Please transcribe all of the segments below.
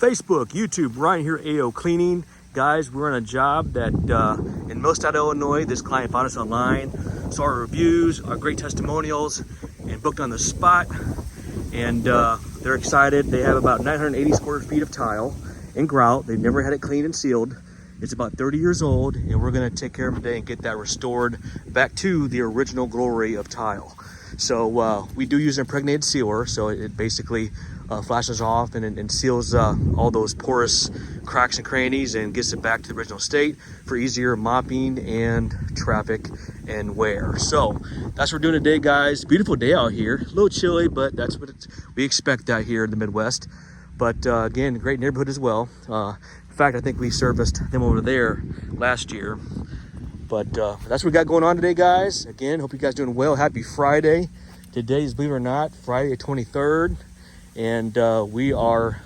Facebook, YouTube, Ryan here, AO Cleaning. Guys, we're on a job that in Millstadt, Illinois. This client found us online, saw our reviews, our great testimonials, and booked on the spot. And they're excited. They have about 980 square feet of tile and grout. They've never had it cleaned and sealed. It's about 30 years old, and we're gonna take care of it today and get that restored back to the original glory of tile. So we do use an impregnated sealer, so it basically flashes off and seals all those porous cracks and crannies and gets it back to the original state for easier mopping and traffic and wear. So that's what we're doing today, guys. Beautiful day out here. A little chilly, but that's what we expect out here in the Midwest. But again, great neighborhood as well. In fact, I think we serviced them over there last year. But that's what we got going on today, guys. Again, hope you guys doing well. Happy Friday. Today is, believe it or not, Friday the 23rd. And we are,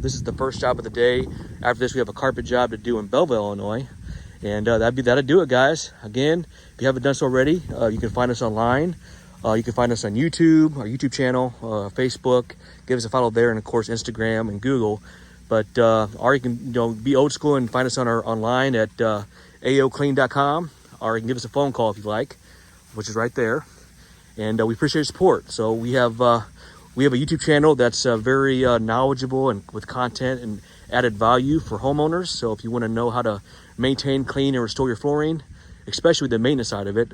this is the first job of the day. After this, we have a carpet job to do in Belleville, Illinois. And that'll do it, guys. Again, if you haven't done so already, you can find us online. You can find us on YouTube, our YouTube channel, Facebook. Give us a follow there, and of course, Instagram and Google. But or you can be old school and find us on our online at aoclean.com, or you can give us a phone call if you like, which is right there. And we appreciate your support. So we have a YouTube channel that's very knowledgeable and with content and added value for homeowners. So if you want to know how to maintain, clean, and restore your flooring, especially the maintenance side of it,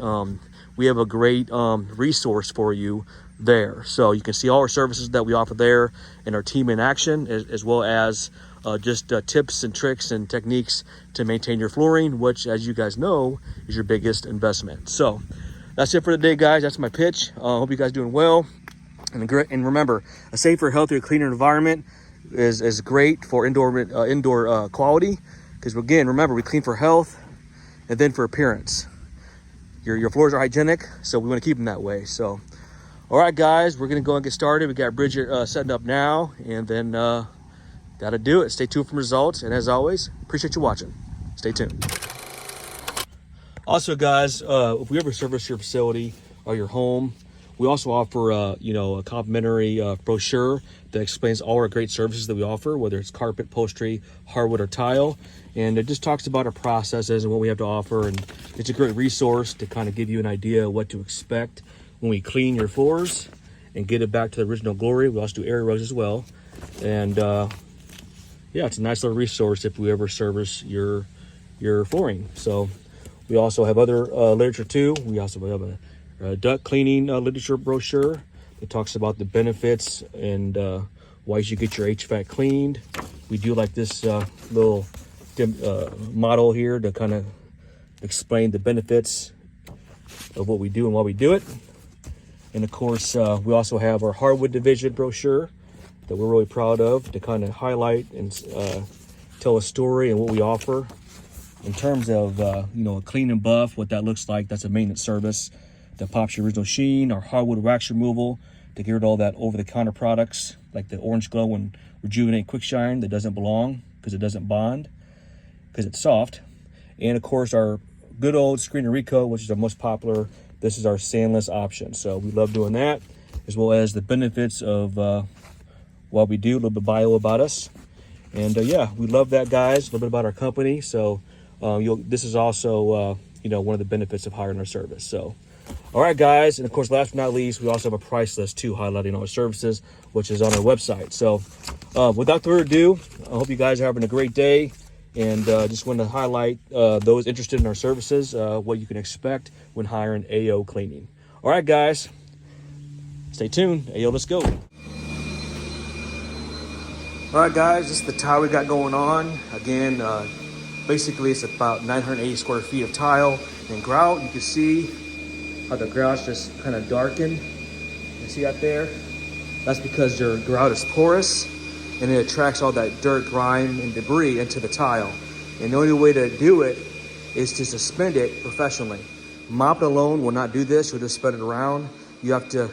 we have a great resource for you there. So you can see all our services that we offer there and our team in action, as well as just tips and tricks and techniques to maintain your flooring, which, as you guys know, is your biggest investment. So that's it for the day, guys. That's my pitch. Hope you guys doing well. And remember, a safer, healthier, cleaner environment is great for indoor quality. Because again, remember, we clean for health and then for appearance. Your floors are hygienic, so we want to keep them that way. So, all right, guys, we're gonna go and get started. We got Bridget setting up now, and then that'll do it. Stay tuned for results, and as always, appreciate you watching. Stay tuned. Also, guys, if we ever service your facility or your home, we also offer a complimentary brochure that explains all our great services that we offer, whether it's carpet, upholstery, hardwood, or tile. And it just talks about our processes and what we have to offer. And it's a great resource to kind of give you an idea of what to expect when we clean your floors and get it back to the original glory. We also do area rugs as well. And yeah, it's a nice little resource if we ever service your flooring. So we also have other literature too. We also have a duct cleaning literature brochure that talks about the benefits and why you should get your HVAC cleaned. We do like this little model here to kind of explain the benefits of what we do and why we do it. And of course, we also have our hardwood division brochure that we're really proud of to kind of highlight and tell a story and what we offer in terms of a clean and buff, what that looks like. That's a maintenance service that pops your original sheen, our hardwood wax removal to get rid of all that over-the-counter products like the Orange Glow and Rejuvenate Quick Shine that doesn't belong because it doesn't bond, because it's soft. And of course, our good old Screen and Recoat, which is our most popular. This is our sandless option. So we love doing that, as well as the benefits of what we do, a little bit bio about us. And yeah, we love that, guys, a little bit about our company. So this is also one of the benefits of hiring our service. So all right, guys, and of course, last but not least, we also have a price list too, highlighting all our services, which is on our website. So without further ado, I hope you guys are having a great day, and just want to highlight those interested in our services, what you can expect when hiring AO Cleaning. All right, guys, stay tuned. AO, let's go. All right, guys, this is the tile we got going on. Again, basically, it's about 980 square feet of tile and grout. You can see how the grout's just kind of darkened. You see out there? That's because your grout is porous and it attracts all that dirt, grime, and debris into the tile. And the only way to do it is to suspend it professionally. Mop alone will not do this. You'll just spread it around. You have to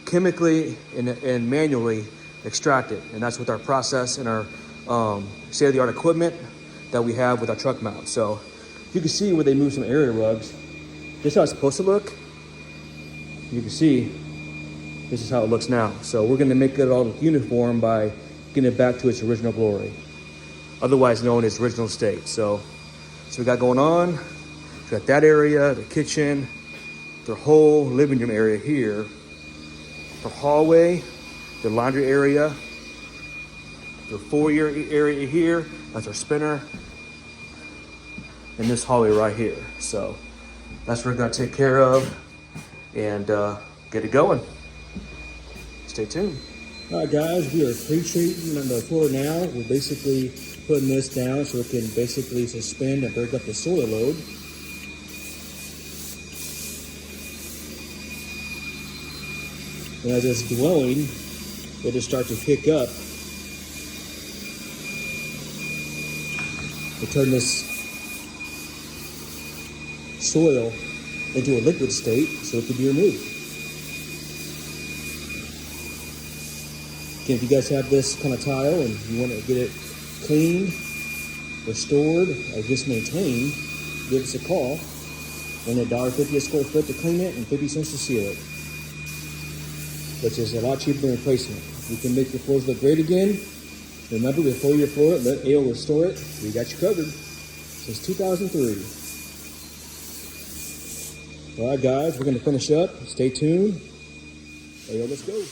chemically and manually extract it. And that's with our process and our state-of-the-art equipment that we have with our truck mount. So you can see where they move some area rugs. This is how it's supposed to look. You can see this is how it looks now. So we're going to make it all uniform by getting it back to its original glory. otherwise known as original state. So we got going on. We got that area, the kitchen, their whole living room area here, the hallway, the laundry area, the foyer area here. That's our spinner, and this hallway right here. So that's what we're gonna take care of and get it going. Stay tuned. All right, guys, we are pre-treating on the floor now. We're basically putting this down so it can basically suspend and break up the soil load. And as it's blowing, it'll start to pick up. We'll turn this soil into a liquid state so it can be removed. Again, if you guys have this kind of tile and you want to get it cleaned, restored, or just maintained, give us a call. Only $1.50 a square foot to clean it and 50 cents to seal it, which is a lot cheaper than replacement. We can make your floors look great again. Remember, before you floor it, let AO restore it. We got you covered since 2003. All right, guys, we're going to finish up. Stay tuned. AO, let's go.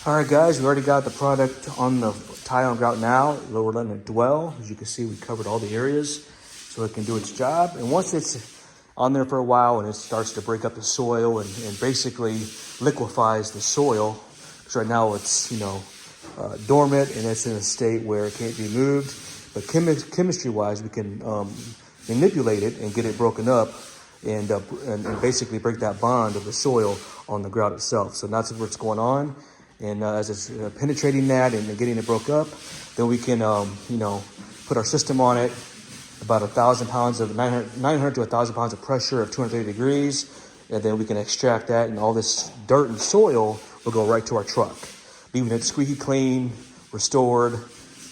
All right, guys, we already got the product on the tile grout now. We're letting it dwell. As you can see, we covered all the areas so it can do its job. And once it's on there for a while and it starts to break up the soil and basically liquefies the soil, because right now it's, dormant and it's in a state where it can't be moved. But chemistry-wise, we can manipulate it and get it broken up and basically break that bond of the soil on the grout itself. So that's what's going on. And as it's penetrating that and getting it broke up, then we can, put our system on it, about 1,000 pounds of 900 to 1,000 pounds of pressure of 230 degrees. And then we can extract that, and all this dirt and soil will go right to our truck, leaving it squeaky clean, restored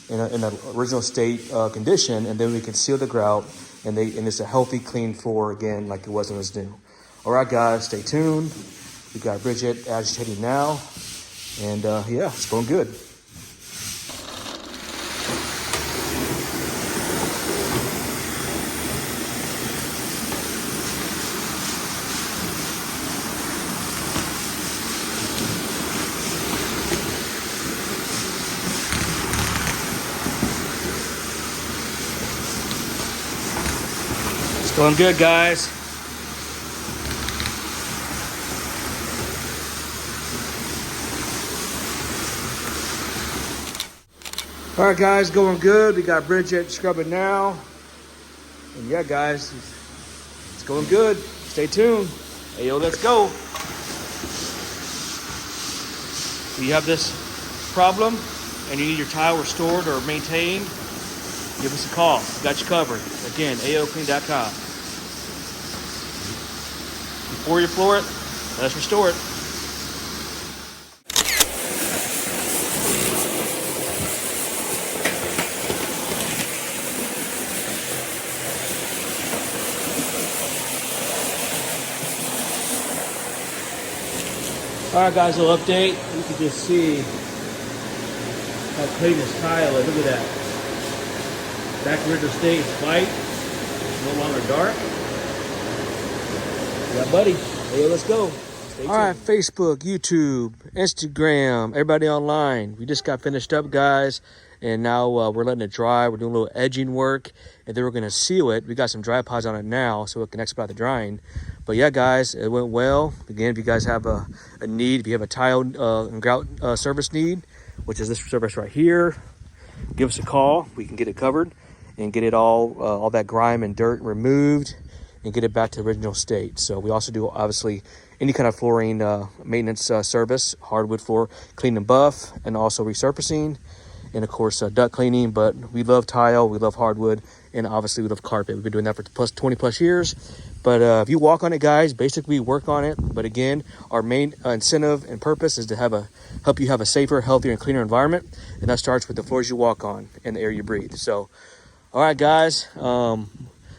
in an original state condition. And then we can seal the grout, and it's a healthy, clean floor again, like it was when it was new. All right, guys, stay tuned. We got Bridget agitating now. And it's going good. It's going good, guys. All right, guys, going good. We got Bridget scrubbing now. And yeah, guys, it's going good. Stay tuned. Hey, yo, let's go. If you have this problem and you need your tile restored or maintained, give us a call. We got you covered. Again, aoclean.com. Before you floor it, let us restore it. All right, guys, a little update. You can just see how clean this tile is. Look at that. Back to original state, it's white, no longer dark. Yeah, buddy. Hey, let's go. Stay tuned. All right, Facebook, YouTube, Instagram, everybody online. We just got finished up, guys, and now we're letting it dry. We're doing a little edging work, and then we're going to seal it. We got some dry pods on it now, so it can expedite the drying. But yeah, guys, it went well. Again, if you guys have a need, if you have a tile and grout service need, which is this service right here, give us a call. We can get it covered and get it all that grime and dirt removed and get it back to original state. So we also do, obviously, any kind of flooring maintenance service, hardwood floor, clean and buff, and also resurfacing, and of course duct cleaning. But we love tile, we love hardwood, and obviously we love carpet. We've been doing that for 20 plus years. But if you walk on it, guys, basically work on it. But again, our main incentive and purpose is to help you have a safer, healthier, and cleaner environment. And that starts with the floors you walk on and the air you breathe. So, all right, guys,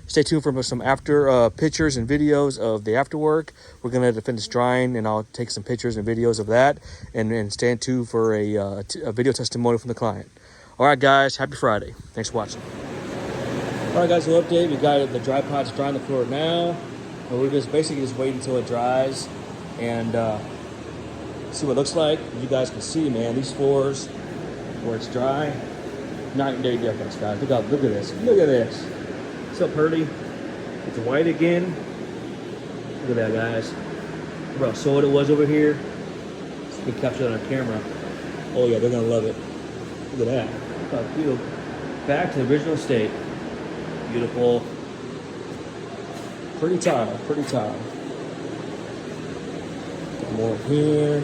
stay tuned for some after pictures and videos of the after work. We're going to finish drying, and I'll take some pictures and videos of that, and stay tuned for a video testimonial from the client. All right, guys, happy Friday. Thanks for watching. All right, guys, little update. We got the dry pot's dry on the floor now. And we're just basically just waiting until it dries and see what it looks like. You guys can see, man, these floors where it's dry, night and day difference, guys. Look at this. Look at this. So pretty. It's white again. Look at that, guys. Look how soiled it was over here. So we can capture that on camera. Oh yeah, they're gonna love it. Look at that. Look how beautiful. Back to the original state. Beautiful. Pretty tile, pretty tile. More here.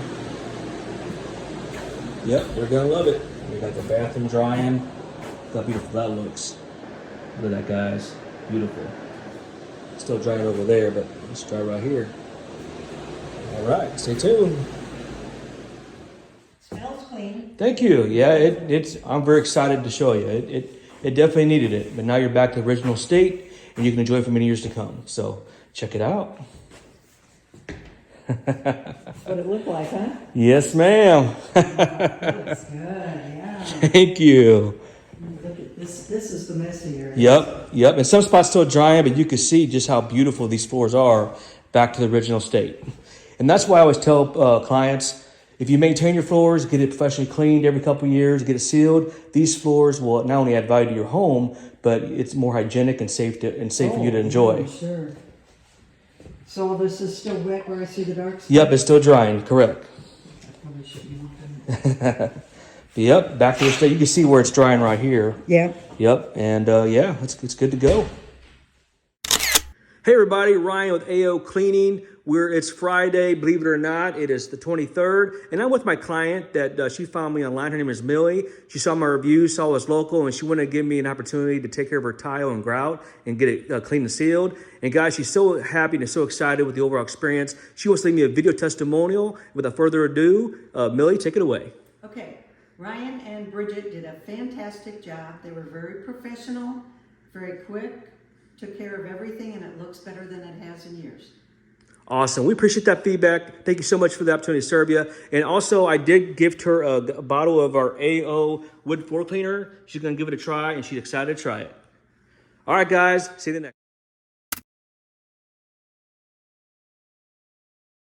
Yep, they're gonna love it. We got the bathroom drying. Look how beautiful that looks. Look at that, guys. Beautiful. Still drying over there, but let's dry right here. All right, stay tuned. Smells clean. Thank you. Yeah, it's. I'm very excited to show you. It definitely needed it, but now you're back to the original state, and you can enjoy it for many years to come. So check it out. That's what it looked like, huh? Yes, ma'am. Looks good, yeah. Thank you. Look at this. This is the messy area. Yep. And some spots still drying, but you can see just how beautiful these floors are back to the original state. And that's why I always tell clients, if you maintain your floors, get it professionally cleaned every couple of years, get it sealed, these floors will not only add value to your home, but it's more hygienic and safe for you to enjoy. Yeah, sure. So this is still wet where I see the dark stuff? Yep, it's still drying, correct. Probably should be open. Yep, back to the state. You can see where it's drying right here. Yeah. Yep, and yeah, it's good to go. Hey everybody, Ryan with AO Cleaning. It's Friday, believe it or not. It is the 23rd, and I'm with my client that she found me online. Her name is Millie. She saw my reviews, saw us local, and she wanted to give me an opportunity to take care of her tile and grout and get it clean and sealed. And guys, she's so happy and so excited with the overall experience. She wants to leave me a video testimonial. Without further ado, Millie, take it away. Okay, Ryan and Bridget did a fantastic job. They were very professional, very quick, took care of everything, and it looks better than it has in years. Awesome. We appreciate that feedback. Thank you so much for the opportunity to serve you. And also, I did gift her a bottle of our AO wood floor cleaner. She's going to give it a try, and she's excited to try it. All right, guys. See you the next.